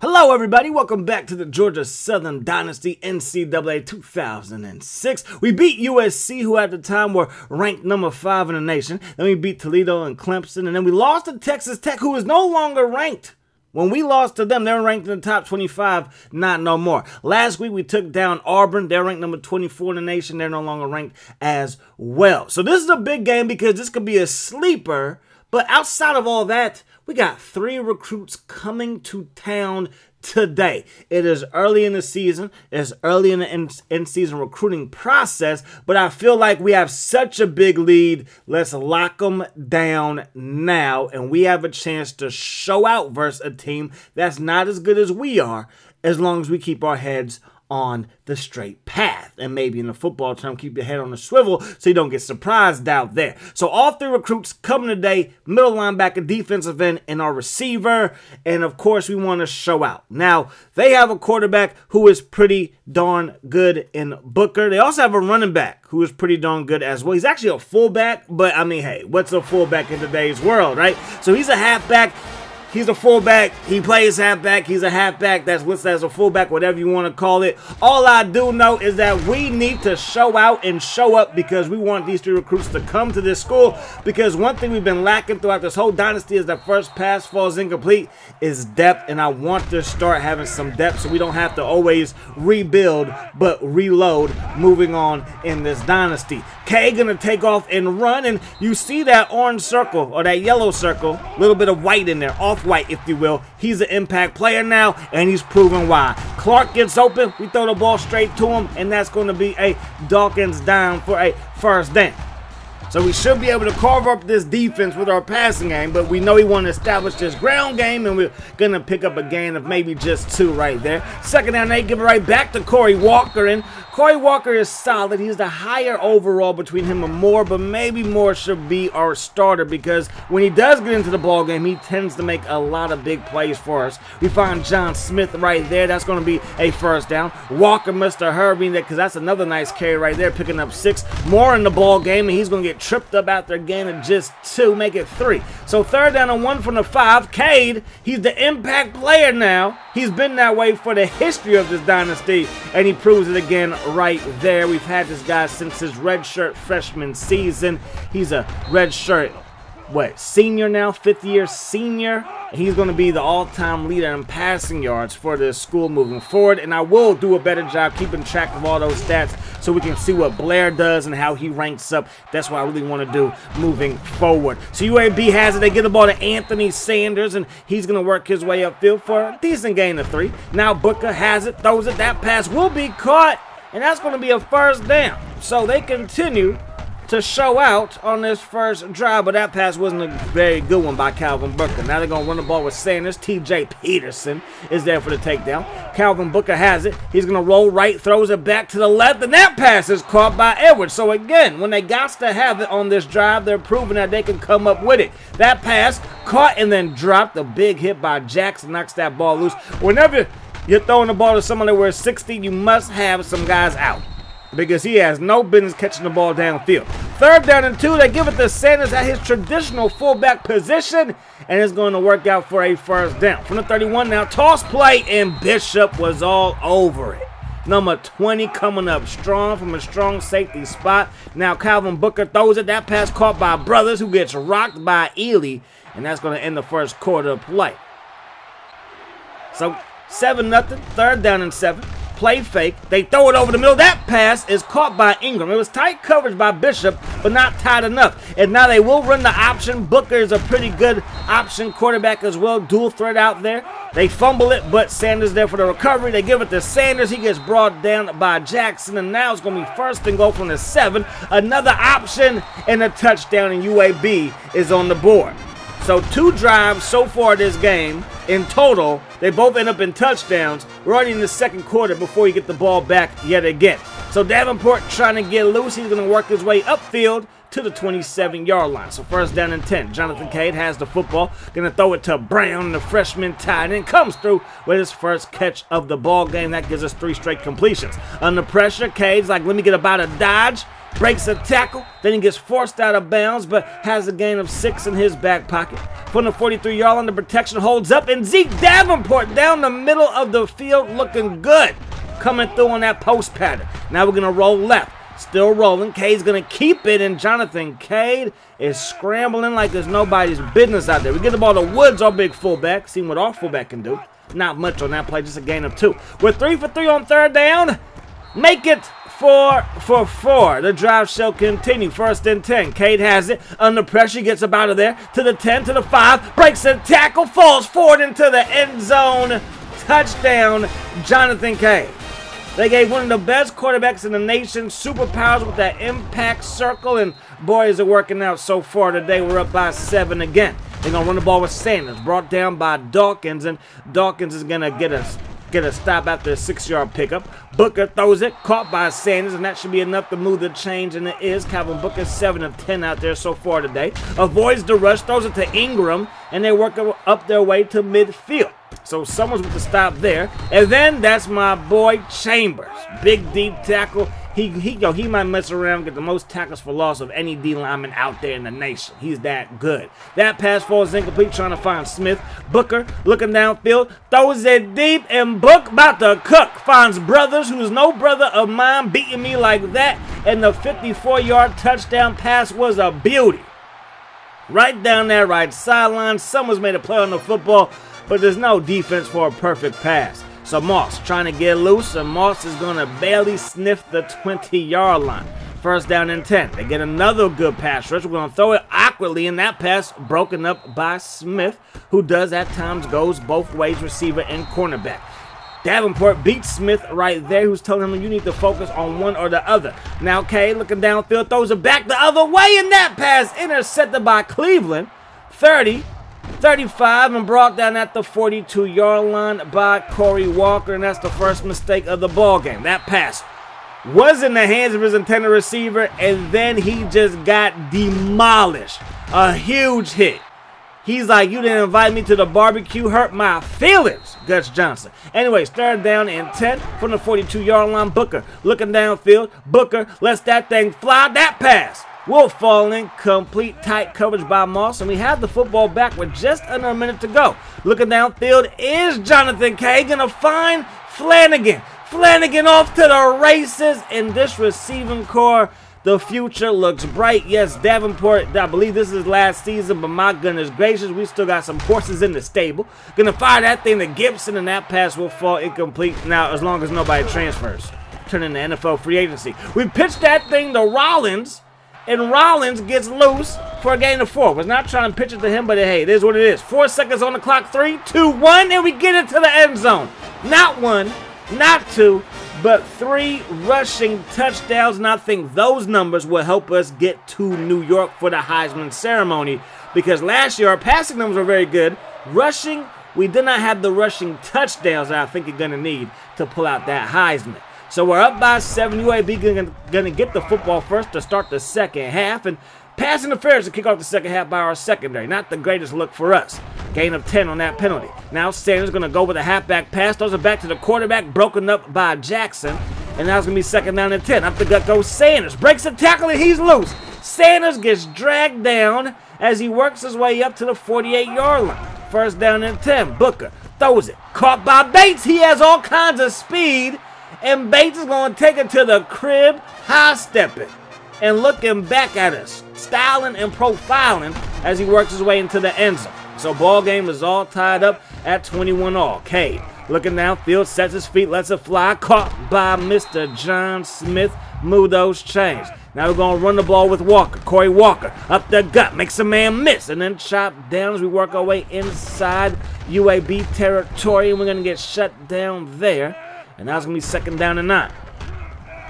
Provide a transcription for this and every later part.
Hello everybody, welcome back to the Georgia Southern Dynasty NCAA 2006. We beat USC, who at the time were ranked number 5 in the nation. Then we beat Toledo and Clemson, and then we lost to Texas Tech, who is no longer ranked. When we lost to them, they were ranked in the top 25, not no more. Last week, we took down Auburn. They're ranked number 24 in the nation. They're no longer ranked as well. So this is a big game because this could be a sleeper. But outside of all that, we got 3 recruits coming to town today. It is early in the season. It's early in the in-season recruiting process, but I feel like we have such a big lead. Let's lock them down now, and we have a chance to show out versus a team that's not as good as we are, as long as we keep our heads on the straight path. And maybe in the football term, keep your head on the swivel so you don't get surprised out there. So all 3 recruits coming today: middle linebacker, defensive end, and our receiver. And of course, we want to show out. Now, they have a quarterback who is pretty darn good in Booker. They also have a running back who is pretty darn good as well. He's actually a fullback, but I mean, hey, what's a fullback in today's world, right? So he's a halfback. He's a fullback. He plays halfback. He's a halfback that's listed as a fullback, whatever you want to call it. All I do know is that we need to show out and show up because we want these 3 recruits to come to this school. Because one thing we've been lacking throughout this whole dynasty is that first pass falls incomplete is depth. And I want to start having some depth so we don't have to always rebuild but reload moving on in this dynasty. K gonna take off and run, and you see that orange circle or that yellow circle, a little bit of white in there, off-white if you will. He's an impact player now, and he's proven why. Clark gets open, we throw the ball straight to him, and that's going to be a Dawkins down for a first down. So we should be able to carve up this defense with our passing game, but we know we want to establish this ground game, and we're going to pick up a gain of maybe just 2 right there. Second down, they give it right back to Corey Walker, and Corey Walker is solid. He's the higher overall between him and Moore, but maybe Moore should be our starter because when he does get into the ball game, he tends to make a lot of big plays for us. We find John Smith right there. That's going to be a first down. Walker must have hurried there because that's another nice carry right there, picking up 6. Moore in the ball game, and he's going to get tripped up after a gain of just 2, make it 3. So third down and 1 from the 5. Cade, he's the impact player now. He's been that way for the history of this dynasty, and he proves it again right there. We've had this guy since his redshirt freshman season. He's a redshirt, senior now, 5th-year senior. He's going to be the all-time leader in passing yards for this school moving forward, and I will do a better job keeping track of all those stats so we can see what Blair does and how he ranks up. That's what I really want to do moving forward. So UAB has it. They get the ball to Anthony Sanders, and he's going to work his way upfield for a decent gain of 3. Now Booker has it, throws it. That pass will be caught, and that's going to be a first down. So they continue to show out on this first drive, but that pass wasn't a very good one by Calvin Booker. Now they're going to run the ball with Sanders. TJ Peterson is there for the takedown. Calvin Booker has it. He's going to roll right, throws it back to the left, and that pass is caught by Edwards. So again, when they got to have it on this drive, they're proving that they can come up with it. That pass caught and then dropped. A big hit by Jackson knocks that ball loose. Whenever you're throwing the ball to someone that wears 60, you must have some guys out because he has no business catching the ball downfield. Third down and 2, they give it to Sanders at his traditional fullback position, and it's going to work out for a first down. From the 31 now, toss play, and Bishop was all over it. Number 20 coming up strong from a strong safety spot. Now Calvin Booker throws it. That pass caught by Brothers, who gets rocked by Ely, and that's going to end the first quarter of play. So 7-0, third down and 7. Play fake. They throw it over the middle. That pass is caught by Ingram. It was tight coverage by Bishop, but not tight enough. And now they will run the option. Booker is a pretty good option quarterback as well. Dual threat out there. They fumble it, but Sanders there for the recovery. They give it to Sanders. He gets brought down by Jackson, and now it's going to be first and goal from the 7. Another option and a touchdown, and UAB is on the board. So 2 drives so far this game. In total, they both end up in touchdowns. We're already in the second quarter before you get the ball back yet again. So Davenport trying to get loose. He's going to work his way upfield to the 27-yard line. So first down and 10. Jonathan Cade has the football. Going to throw it to Brown, the freshman tight end. Comes through with his first catch of the ball game. That gives us 3 straight completions. Under pressure, Cade's like, let me get about a dodge. breaks a tackle, then he gets forced out of bounds, but has a gain of 6 in his back pocket. From the 43-yard line, the protection holds up, and Zeke Davenport down the middle of the field looking good, coming through on that post pattern. Now we're going to roll left. Still rolling. Cade's going to keep it, and Jonathan Cade is scrambling like there's nobody's business out there. We get the ball to Woods, our big fullback, seeing what our fullback can do. Not much on that play, just a gain of 2. We're 3 for 3 on third down. Make it 4 for 4. The drive shall continue. 1st and 10. Cade has it. Under pressure, gets up out of there. To the 10, to the 5. Breaks a tackle. Falls forward into the end zone. Touchdown, Jonathan Cade. They gave one of the best quarterbacks in the nation superpowers with that impact circle. And boy, is it working out so far today. We're up by 7 again. They're going to run the ball with Sanders. Brought down by Dawkins. And Dawkins is going to get a stop after a 6-yard pickup. Booker throws it, caught by Sanders, and that should be enough to move the change, and it is. Calvin Booker 7 of 10 out there so far today. Avoids the rush, throws it to Ingram, and they work up their way to midfield. So someone's with the stop there. And then that's my boy Chambers. Big deep tackle. He might mess around and get the most tackles for loss of any D lineman out there in the nation. He's that good. That pass falls incomplete, trying to find Smith. Booker looking downfield, throws it deep, and Book about to cook. Finds Brothers, who's no brother of mine, beating me like that. And the 54-yard touchdown pass was a beauty. Right down that right sideline. Someone's made a play on the football, but there's no defense for a perfect pass. So Moss trying to get loose, and Moss is going to barely sniff the 20-yard line. 1st down and 10. They get another good pass rush. We're going to throw it awkwardly, and that pass broken up by Smith, who does at times goes both ways, receiver and cornerback. Davenport beats Smith right there, who's telling him you need to focus on one or the other. Now Cade looking downfield, throws it back the other way, and that pass intercepted by Cleveland. 30, 35, and brought down at the 42-yard line by Corey Walker, and that's the first mistake of the ball game. That pass was in the hands of his intended receiver, and then he just got demolished. A huge hit. He's like, you didn't invite me to the barbecue, hurt my feelings, Gus Johnson. Anyways, 3rd down and 10 from the 42-yard line. Booker looking downfield. Booker lets that thing fly. That pass will fall in, complete tight coverage by Moss, and we have the football back with just under a minute to go. Looking downfield is Jonathan Cade, gonna find Flanagan. Flanagan off to the races in this receiving core. The future looks bright. Yes, Davenport, I believe this is his last season, but my goodness gracious, we still got some horses in the stable. Gonna fire that thing to Gibson, and that pass will fall incomplete now as long as nobody transfers. Turning to NFL free agency. We pitched that thing to Rollins, and Rollins gets loose for a gain of 4. Was not trying to pitch it to him, but hey, it is what it is. 4 seconds on the clock. 3, 2, 1, and we get it to the end zone. Not 1, not 2, but 3 rushing touchdowns, and I think those numbers will help us get to New York for the Heisman ceremony, because last year our passing numbers were very good. Rushing, we did not have the rushing touchdowns that I think you're going to need to pull out that Heisman. So we're up by 7. UAB going to get the football first to start the second half, and pass interference to kick off the second half by our secondary. Not the greatest look for us. Gain of 10 on that penalty. Now Sanders going to go with a halfback pass. Throws it back to the quarterback. Broken up by Jackson. And now it's going to be 2nd down and 10. Up the gut goes Sanders. Breaks a tackle and he's loose. Sanders gets dragged down as he works his way up to the 48-yard line. 1st down and 10. Booker throws it. Caught by Bates. He has all kinds of speed. And Bates is going to take it to the crib. High-stepping. And looking back at us. Styling and profiling as he works his way into the end zone. So ball game is all tied up at 21 all. Cade looking downfield, sets his feet, lets it fly. Caught by Mr. John Smith. Move those chains. Now we're going to run the ball with Walker. Corey Walker up the gut, makes a man miss, and then chopped down as we work our way inside UAB territory, and we're going to get shut down there. And now it's going to be 2nd down and 9.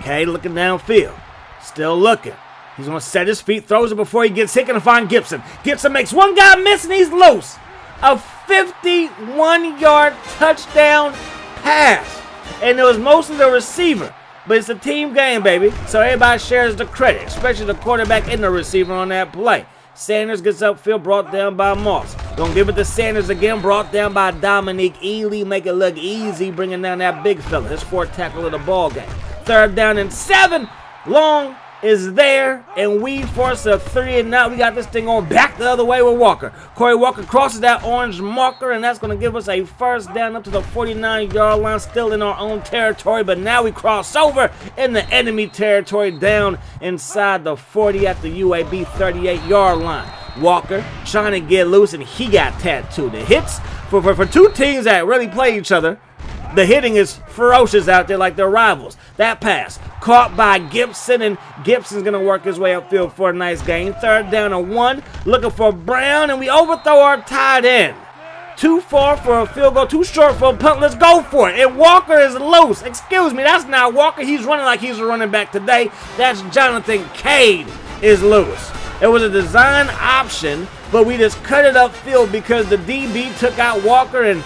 Cade looking downfield, still looking. He's going to set his feet, throws it before he gets hit, and find Gibson. Gibson makes one guy miss, and he's loose. A 51-yard touchdown pass. And it was mostly the receiver. But it's a team game, baby. So everybody shares the credit, especially the quarterback and the receiver on that play. Sanders gets upfield, brought down by Moss. Gonna give it to Sanders again, brought down by Dominique Ely. Make it look easy, bringing down that big fella. His 4th tackle of the ball game. 3rd down and 7. Long is there, and we force a 3, and now we got this thing on back the other way with Walker. Corey Walker crosses that orange marker, and that's going to give us a first down up to the 49-yard line, still in our own territory, but now we cross over in the enemy territory down inside the 40 at the UAB 38-yard line. Walker trying to get loose, and he got tattooed. The hits for two teams that really play each other, the hitting is ferocious out there like their rivals. That pass caught by Gibson, and Gibson's going to work his way upfield for a nice gain. 3rd down and 1, looking for Brown, and we overthrow our tight end. Too far for a field goal, too short for a punt. Let's go for it. And Walker is loose. Excuse me, that's not Walker. He's running like he's a running back today. That's Jonathan Cade is loose. It was a design option, but we just cut it upfield because the DB took out Walker, and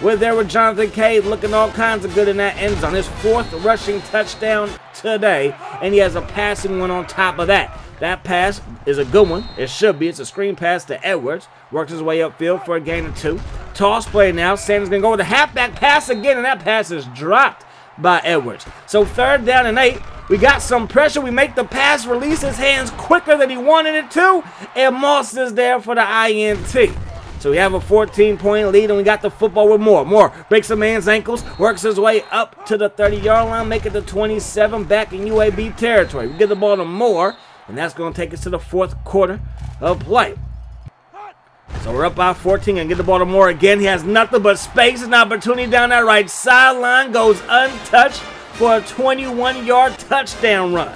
we're there with Jonathan Cade looking all kinds of good in that end zone. His 4th rushing touchdown today, and he has a passing one on top of that. That pass is a good one. It should be. It's a screen pass to Edwards. Works his way upfield for a gain of 2. Toss play now. Sanders going to go with a halfback pass again, and that pass is dropped by Edwards. So 3rd down and 8. We got some pressure. We make the pass, release his hands quicker than he wanted it to, and Moss is there for the INT. So we have a 14-point lead, and we got the football with Moore. Moore breaks a man's ankles, works his way up to the 30-yard line, make it to 27, back in UAB territory. We get the ball to Moore, and that's going to take us to the 4th quarter of play. So we're up by 14 and get the ball to Moore again. He has nothing but space. An opportunity down that right sideline, goes untouched for a 21-yard touchdown run.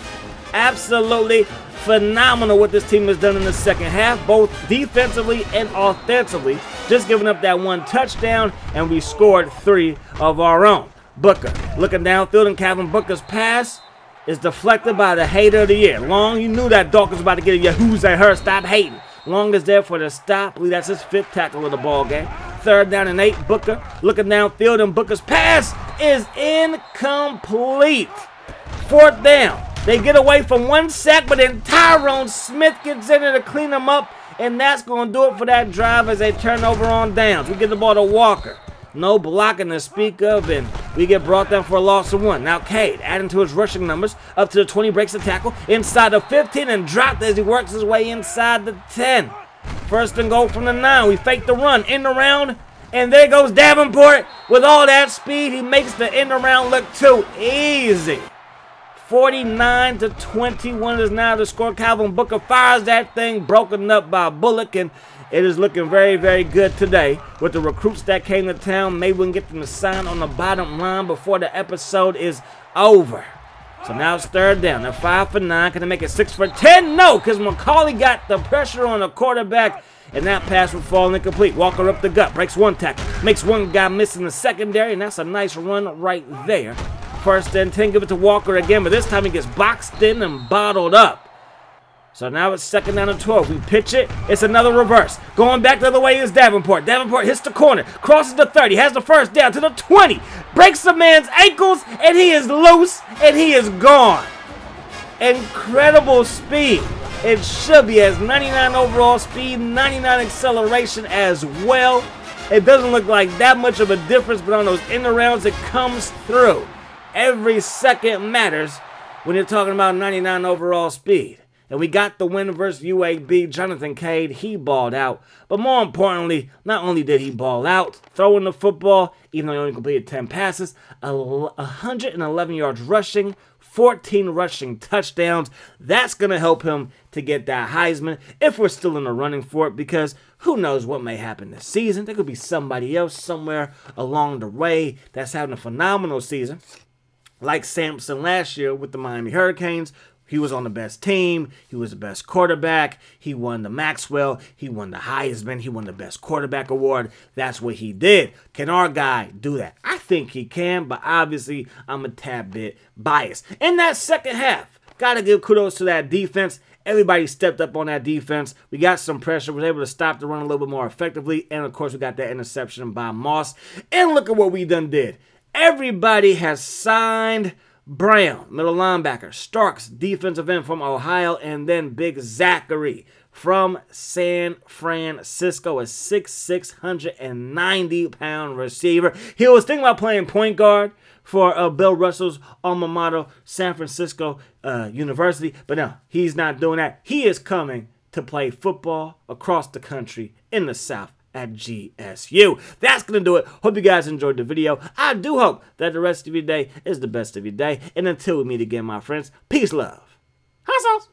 Absolutely phenomenal what this team has done in the second half, both defensively and offensively. Just giving up that 1 touchdown, and we scored 3 of our own. Booker looking downfield, and Calvin Booker's pass is deflected by the hater of the year. Long, you knew that Dawkins was about to get a who's at her. Stop hating. Long is there for the stop. I believe that's his 5th tackle of the ball game. 3rd down and 8. Booker looking downfield, and Booker's pass is incomplete. 4th down. They get away from 1 sack, but then Tyrone Smith gets in there to clean them up, and that's going to do it for that drive as they turn over on downs. We get the ball to Walker. No blocking to speak of, and we get brought down for a loss of 1. Now Cade, adding to his rushing numbers, up to the 20, breaks the tackle, inside the 15, and dropped as he works his way inside the 10. 1st and goal from the 9. We fake the run, end around, and there goes Davenport. With all that speed, he makes the end around look too easy. 49-21 is now the score. Calvin Booker fires that thing, broken up by Bullock, and it is looking very, very good today with the recruits that came to town. Maybe we can get them to sign on the bottom line before the episode is over. So now it's 3rd down. They're 5 for 9. Can they make it 6 for 10? No, because McCauley got the pressure on the quarterback, and that pass would fall incomplete. Walker up the gut, breaks 1 tackle, makes 1 guy miss in the secondary, and that's a nice run right there. 1st and 10, give it to Walker again, but this time he gets boxed in and bottled up. So now it's 2nd down and 12. We pitch it. It's another reverse. Going back the other way is Davenport. Davenport hits the corner, crosses the 30, has the 1st down to the 20, breaks the man's ankles, and he is loose, and he is gone. Incredible speed. It should be as 99 overall speed, 99 acceleration as well. It doesn't look like that much of a difference, but on those end arounds, it comes through. Every second matters when you're talking about 99 overall speed. And we got the win versus UAB. Jonathan Cade, he balled out. But more importantly, not only did he ball out, throwing the football, even though he only completed 10 passes, 111 yards rushing, 14 rushing touchdowns. That's going to help him to get that Heisman if we're still in the running for it, because who knows what may happen this season. There could be somebody else somewhere along the way that's having a phenomenal season, like Sampson last year with the Miami Hurricanes. He was on the best team. He was the best quarterback. He won the Maxwell. He won the Heisman. He won the best quarterback award. That's what he did. Can our guy do that? I think he can, but obviously I'm a tad bit biased. In that second half, got to give kudos to that defense. Everybody stepped up on that defense. We got some pressure. We were able to stop the run a little bit more effectively. And, of course, we got that interception by Moss. And look at what we done did. Everybody has signed Brown, middle linebacker, Starks, defensive end from Ohio, and then Big Zachary from San Francisco, a 6'6", 190-pound receiver. He was thinking about playing point guard for Bill Russell's alma mater, San Francisco University, but no, he's not doing that. He is coming to play football across the country in the South at GSU. That's going to do it. Hope you guys enjoyed the video. I do hope that the rest of your day is the best of your day. And until we meet again, my friends, peace, love. Hot sauce.